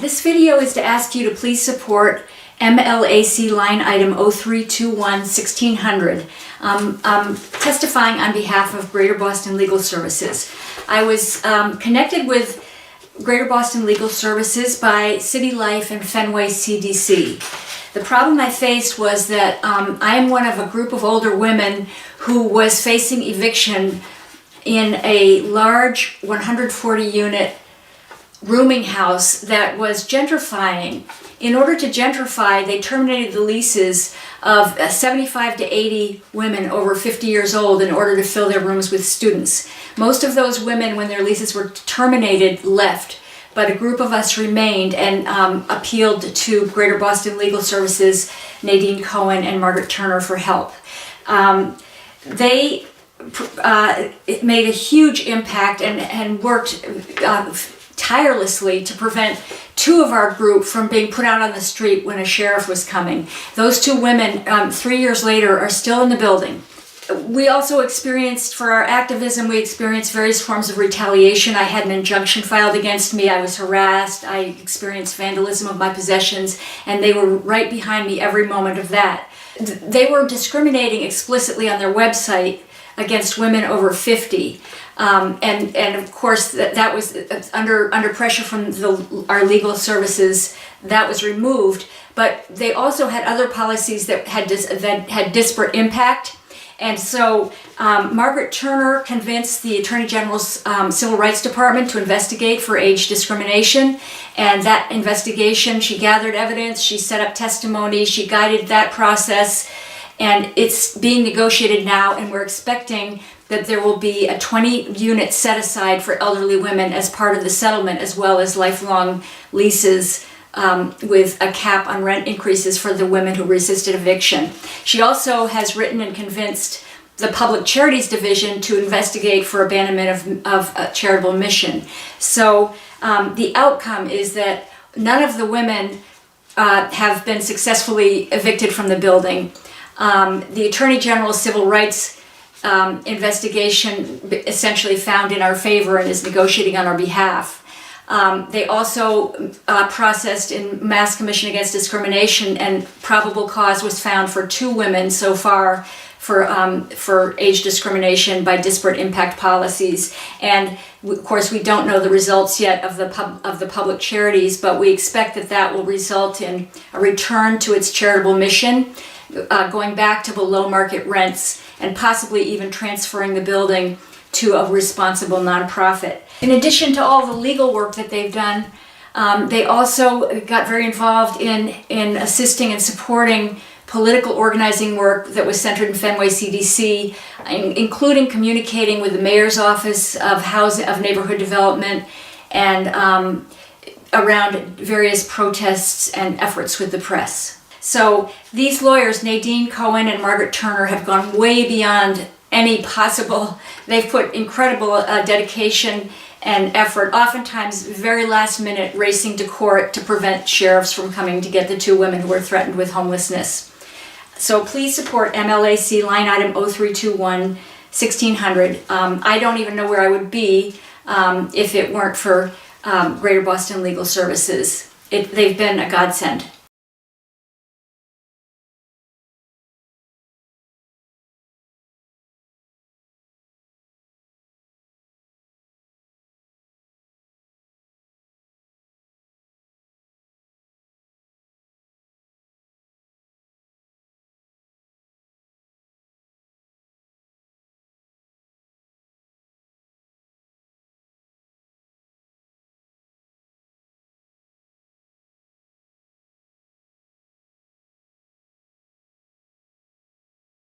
This video is to ask you to please support MLAC line item 0321-1600. I'm testifying on behalf of Greater Boston Legal Services. I was connected with Greater Boston Legal Services by City Life and Fenway CDC. The problem I faced was that I am one of a group of older women who was facing eviction in a large 140-unit rooming house that was gentrifying. In order to gentrify, they terminated the leases of 75 to 80 women over 50 years old in order to fill their rooms with students. Most of those women, when their leases were terminated, left, but a group of us remained and appealed to Greater Boston Legal Services, Nadine Cohen and Margaret Turner for help. They made a huge impact and worked tirelessly to prevent two of our group from being put out on the street when a sheriff was coming. Those two women, 3 years later, are still in the building. We also experienced, for our activism, we experienced various forms of retaliation. I had an injunction filed against me. I was harassed. I experienced vandalism of my possessions, and they were right behind me every moment of that. They were discriminating explicitly on their website against women over 50. And of course that was under pressure from our legal services. That was removed, but they also had other policies that had disparate impact. And so Margaret Turner convinced the Attorney General's Civil Rights Department to investigate for age discrimination. And that investigation, she gathered evidence, she set up testimony, she guided that process. And it's being negotiated now, and we're expecting that there will be a 20-unit set aside for elderly women as part of the settlement, as well as lifelong leases with a cap on rent increases for the women who resisted eviction. She also has written and convinced the Public Charities Division to investigate for abandonment of a charitable mission. So the outcome is that none of the women have been successfully evicted from the building. The Attorney General's Civil Rights investigation essentially found in our favor and is negotiating on our behalf. They also processed in Mass Commission Against Discrimination, and probable cause was found for 2 women so far for age discrimination by disparate impact policies. And of course, we don't know the results yet of the public charities, but we expect that will result in a return to its charitable mission, going back to below market rents, and possibly even transferring the building to a responsible nonprofit. In addition to all the legal work that they've done, they also got very involved in assisting and supporting political organizing work that was centered in Fenway CDC, including communicating with the Mayor's Office of Housing, of Neighborhood Development, and around various protests and efforts with the press. So these lawyers, Nadine Cohen and Margaret Turner, have gone way beyond any possible. They've put incredible dedication and effort, oftentimes very last minute, racing to court to prevent sheriffs from coming to get the 2 women who were threatened with homelessness. So please support MLAC line item 0321-1600. I don't even know where I would be if it weren't for Greater Boston Legal Services. They've been a godsend.